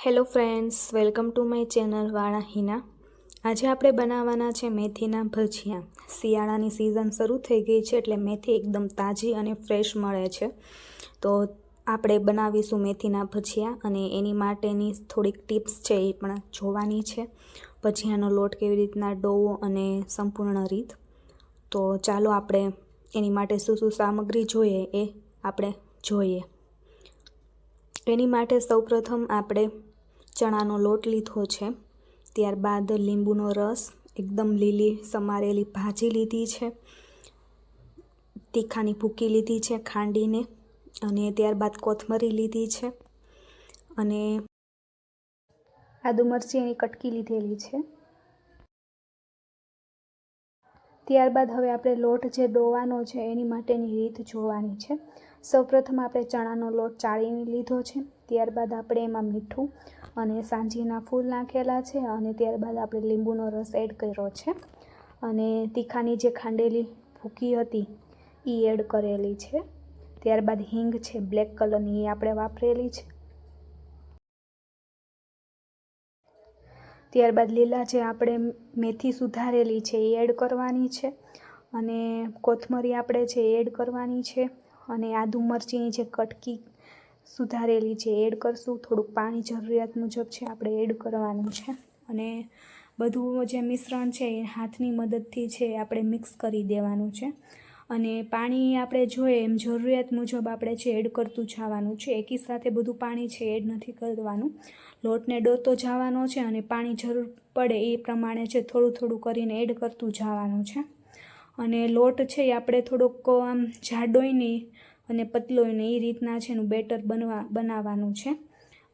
Hello friends, welcome to my channel વાળા હિના. આજે આપણે બનાવવાના છે મેથીના ભજીયા. શિયાળાની સિઝન શરૂ થઈ ગઈ છે એટલે મેથી એકદમ તાજી અને ફ્રેશ મળે છે. તો આપણે બનાવીશું મેથીના ભજીયા અને એની માટેની થોડીક ટિપ્સ છે એ પણ જોવાની છે. ભજીયાનો લોટ કેવી રીતના ડોવો અને સંપૂર્ણ રીત. તો ચાલો આપણે એની માટે શું શું સામગ્રી જોઈએ એ આપણે જોઈએ. એની માટે સૌપ્રથમ આપણે ચણાનો લોટ લીધો છે, ત્યારબાદ લીંબુનો રસ, એકદમ લીલી સમારેલી ભાજી લીધી છે, તીખાની ભૂકી લીધી છે ખાંડીને, અને ત્યારબાદ કોથમરી લીધી છે અને આદુ મરચીની કટકી લીધેલી છે. ત્યારબાદ હવે આપણે લોટ જે ડોવાનો છે એની માટેની રીત જોવાની છે. સૌપ્રથમ આપણે ચણાનો લોટ ચાળીને લીધો છે, ત્યારબાદ આપણે એમાં મીઠું અને સાંજીના ફૂલ નાખેલા છે અને ત્યારબાદ આપણે લીંબુનો રસ એડ કર્યો છે અને તીખાની જે ખાંડેલી ભૂકી હતી એ એડ કરેલી છે. ત્યારબાદ હિંગ છે બ્લેક કલરની એ આપણે વાપરેલી છે. ત્યારબાદ લીલા જે આપણે મેથી સુધારેલી છે એ એડ કરવાની છે અને કોથમરી આપણે છે એડ કરવાની છે અને આદુ મરચીની જે કટકી સુધારેલી છે એડ કરશું. થોડુંક પાણી જરૂરિયાત મુજબ છે આપણે એડ કરવાનું છે અને બધું જે મિશ્રણ છે એ હાથની મદદથી છે આપણે મિક્સ કરી દેવાનું છે અને પાણી આપણે જોઈએ એમ જરૂરિયાત મુજબ આપણે છે એડ કરતું જવાનું છે. એકી સાથે બધું પાણી છે એડ નથી કરવાનું. લોટને ડોતો જવાનો છે અને પાણી જરૂર પડે એ પ્રમાણે છે થોડું થોડું કરીને એડ કરતું જવાનું છે. અને લોટ છે એ આપણે થોડોક આમ જાડોય નહીં અને પતલોય નહીં એ રીતના છે એનું બેટર બનાવવાનું છે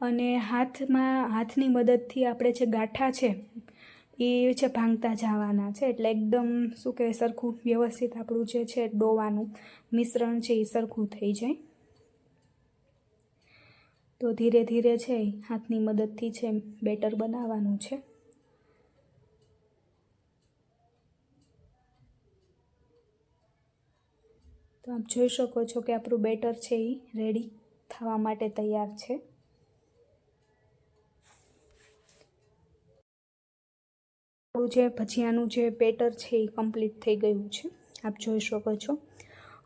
અને હાથની મદદથી આપણે જે ગાંઠા છે એ છે ભાંગતા જવાના છે એટલે એકદમ શું કહેવાય સરખું વ્યવસ્થિત આપણું જે છે ડોવાનું મિશ્રણ છે એ સરખું થઈ જાય. તો ધીરે ધીરે છે હાથની મદદથી છે બેટર બનાવવાનું છે. તો આપ જોઈ શકો છો કે આપણું બેટર છે એ રેડી થવા માટે તૈયાર છે. આપણું જે ભજીયાનું જે બેટર છે એ કમ્પ્લીટ થઈ ગયું છે, આપ જોઈ શકો છો.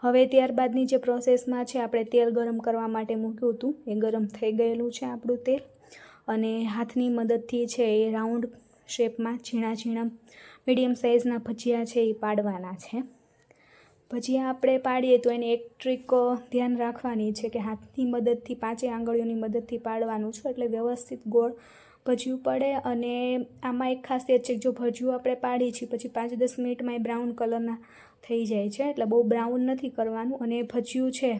હવે ત્યારબાદની જે પ્રોસેસમાં છે આપણે તેલ ગરમ કરવા માટે મૂક્યું હતું, એ ગરમ થઈ ગયેલું છે આપણું તેલ અને હાથની મદદથી છે એ રાઉન્ડ શેપમાં ઝીણા ઝીણા મીડિયમ સાઇઝના ભજીયા છે એ પાડવાના છે. ભજીયા આપણે પાડીએ તો એને એક ટ્રીક ધ્યાન રાખવાની છે કે હાથની મદદથી 5 આંગળીઓની મદદથી પાડવાનું છે એટલે વ્યવસ્થિત ગોળ ભજીયું પડે. અને આમાં એક ખાસિયત છે, જો ભજીયું આપણે પાડીએ છીએ પછી 5-10 મિનિટમાં એ બ્રાઉન કલરના થઈ જાય છે એટલે બહુ બ્રાઉન નથી કરવાનું. અને ભજીયું છે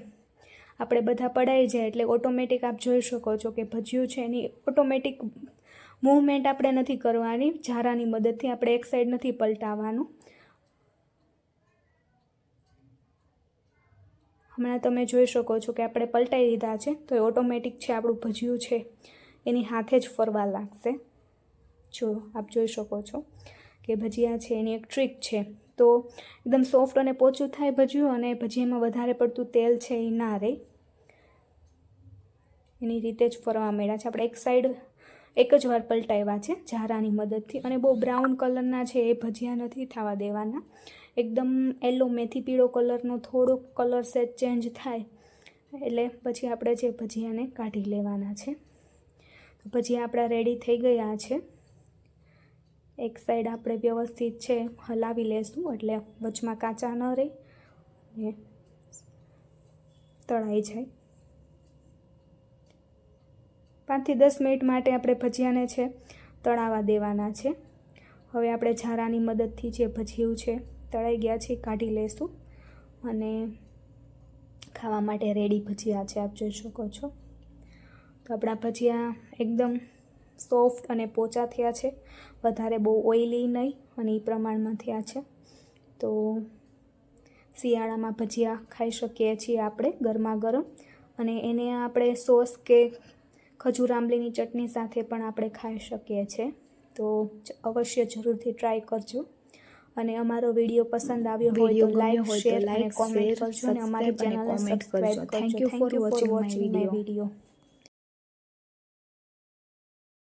આપણે બધા પડાઈ જાય એટલે ઓટોમેટિક આપ જોઈ શકો છો કે ભજીયું છે એની ઓટોમેટિક મૂવમેન્ટ આપણે નથી કરવાની. ઝારાની મદદથી આપણે એક સાઈડ નથી પલટાવવાનું. હમણાં તમે જોઈ શકો છો કે આપણે પલટાઈ દીધા છે તો એ ઓટોમેટિક છે આપણું ભજીયું છે એની હાથે જ ફરવા લાગશે. જો આપ જોઈ શકો છો કે ભજીયા છે એની એક ટ્રીક છે. તો એકદમ સોફ્ટ અને પોચું થાય ભજીયું અને ભજીયામાં વધારે પડતું તેલ છે એ ના રહે એની રીતે જ ફરવા માંડ્યા છે. આપણે એક સાઈડ એક જ વાર પલટાવ્યા છે ઝારાની મદદથી અને બહુ બ્રાઉન કલરના છે એ ભજીયા નથી થવા દેવાના. એકદમ યલો મેથી પીળો કલરનો થોડોક કલર સેટ ચેન્જ થાય એટલે પછી આપણે જે ભજીયાને કાઢી લેવાના છે. તો ભજીયા આપણા રેડી થઈ ગયા છે. એક સાઈડ આપણે વ્યવસ્થિત છે હલાવી લેશું એટલે વચમાં કાચા ન રહે અને તળાઈ જાય. 5 થી 10 મિનિટ માટે આપણે ભજીયાને છે તળાવા દેવાના છે. હવે આપણે ઝારાની મદદથી જે ભજીયું છે તળાઈ ગયા છે કાઢી લેશું અને ખાવા માટે રેડી ભજીયા છે આપ જોઈ શકો છો. તો આપણા ભજીયા એકદમ સોફ્ટ અને પોચા થયા છે, વધારે બહુ ઓઇલી નહીં અને એ પ્રમાણમાં થયા છે. તો શિયાળામાં ભજીયા ખાઈ શકીએ છીએ આપણે ગરમા ગરમ અને એને આપણે સોસ કે ખજૂર આંબલીની ચટણી સાથે પણ આપણે ખાઈ શકીએ છીએ. તો અવશ્ય જરૂરથી ટ્રાય કરજો અને અમારો વિડીયો પસંદ આવ્યો હોય તો લાઈક, શેર અને કોમેન્ટ કરજો અને અમારી ચેનલને સબસ્ક્રાઇબ કરજો. Thank you for watching my video.